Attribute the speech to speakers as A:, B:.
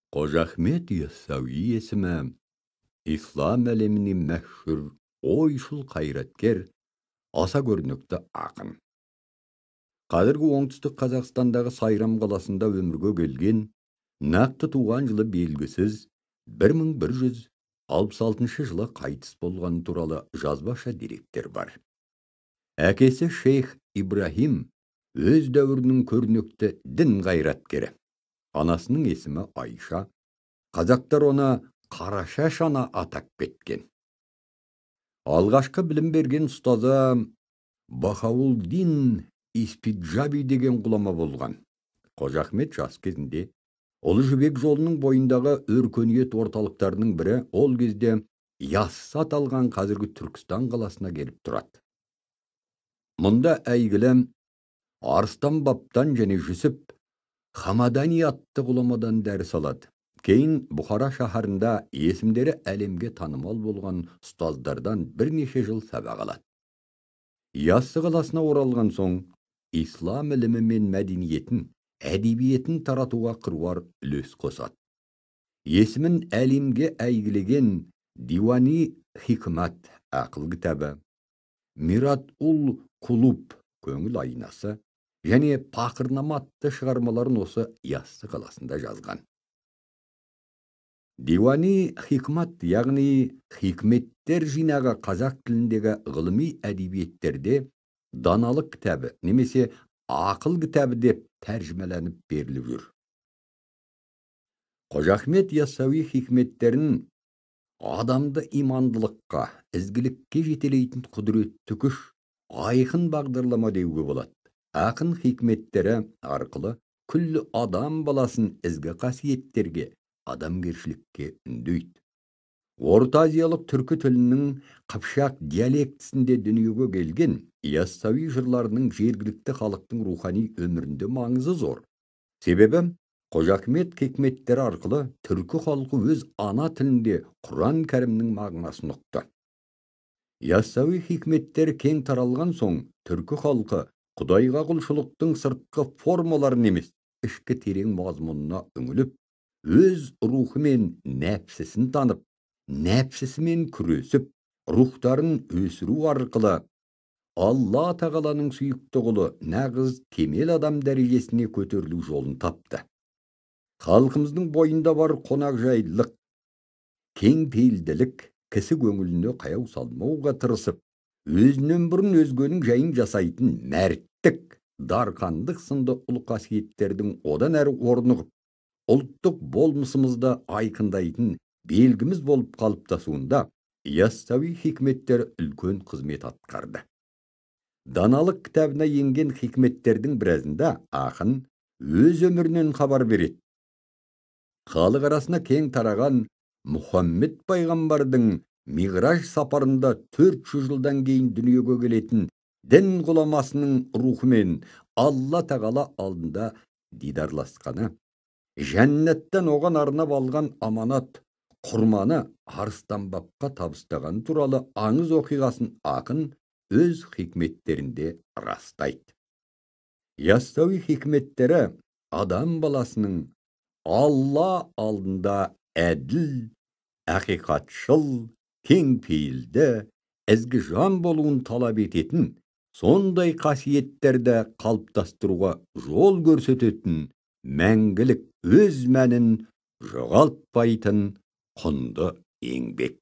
A: Қожа Ахмет Яссауи есімі ислам әлемінің мәшһүр ойшыл қайраткер, аса көрнекті ақын. Қазіргі оңтүстік Қазақстандағы Сайрам қаласында өмірге келген, нақты туған жылы белгісіз 1166 жылы қайтыс болған туралы жазбаша деректер бар. Әкесі Шейх Ибрахим өз дәуірінің көрнекті дін қайраткері. Анасының есімі Айша. Қазақтар оны Қарашаш ана атап кеткен. Алғашқы білім берген ұстазы Бахаулдин Испиджаби деген ғұлама болған. Қожа Ахмет жас кезінде Ұлы Жібек жолының бойындағы өркениет орталықтарының бірі ол кезде Яссы аталған қазіргі Түркістан қаласына келіп тұрады. Мұнда әйгілі Арыстан Баптан және Жүсіп Хамадани атты ғұламадан дәріс алады. Кейін Бұхара шаһарында есімдері әлемге танымал болған ұстаздардан бірнеше жыл сабақ алады. Яссы қаласына оралған соң, ислам ілімі мен мәдениетін, әдебиетін таратуға қыруар үлес қосады. Есімін әлемге әйгілеген Дивани Хикмат ақыл кітабы, Мират ұл Кулуб көңіл айнасы және Пақырнама атты шығармаларын осы Яссы қаласында жазған. Дивани Хикмат, яғни хикметтер жинағы қазақ тіліндегі ғылыми әдебиеттерде даналық кітабы немесе ақыл кітабы деп тәржімеленіп беріліп жүр. Қожа Ахмет Яссауи хикметтерін адамды имандылыққа, ізгілікке жетелейтін құдіретті күш, айқын бағдарлама деуге болады. Ақын хикметтері арқылы күллі адам баласын ізгі қасиеттерге, адамгершілікке үндейді. Орта азиялық түркі тілінің қыпшақ диалектісінде дүниеге келген Яссауи жырларының жергілікті халықтың рухани өмірінде маңызы зор. Себебі Қожа Ахмет хикметтері арқылы түркі халқы өз ана тілінде Құран кәрімнің мағынасын ұқты. Яссауи хикметтері кең таралған соң, түркі халқы Құдайға құлшылықтың сыртқы формаларын емес, ішкі терең мазмұнына үңіліп, өз рухы мен нәпсісін танып, нәпсісімен күресіп, рухтарын өсіру арқылы Алла тағаланың сүйікті құлы нағыз кемел адам дәрежесіне көтерілу жолын тапты. Халқымыздың бойында бар қонақжайлылық, кеңпейілділік, кісі көңіліне қаяу салмауға тырысып, өзінен бұрын өзгенің жайын жасайтын мәрттік, дарқандық сынды ұлы қасиеттердің одан әрі орнығып, ұлттық болмысымызды айқындайтын белгіміз болып қалыптасуында Яссауи хикметтер үлкен қызмет атқарды. Даналық кітабына енген хикметтердің біразында ақын өз өмірінен хабар береді. Халық арасына кең тараған Мұхаммед пайғамбардың Миғраж сапарында 400 жылдан кейін дүниеге келетін дін ғұламасының рухымен Алла тағала алдында дидарласқаны, жәннаттан оған арнап алған аманат құрманы Арыстан Бабқа табыстаған туралы аңыз оқиғасын ақын өз хикметтерінде растайды. Яссауи хикметтері адам баласының Алла алдында әділ, ақиқатшыл, кеңпейілді, ізгі жан болуын талап ететін, сондай қасиеттерді қалыптастыруға жол көрсететін, мәңгілік өз мәнін жоғалтпайтын құнды еңбек.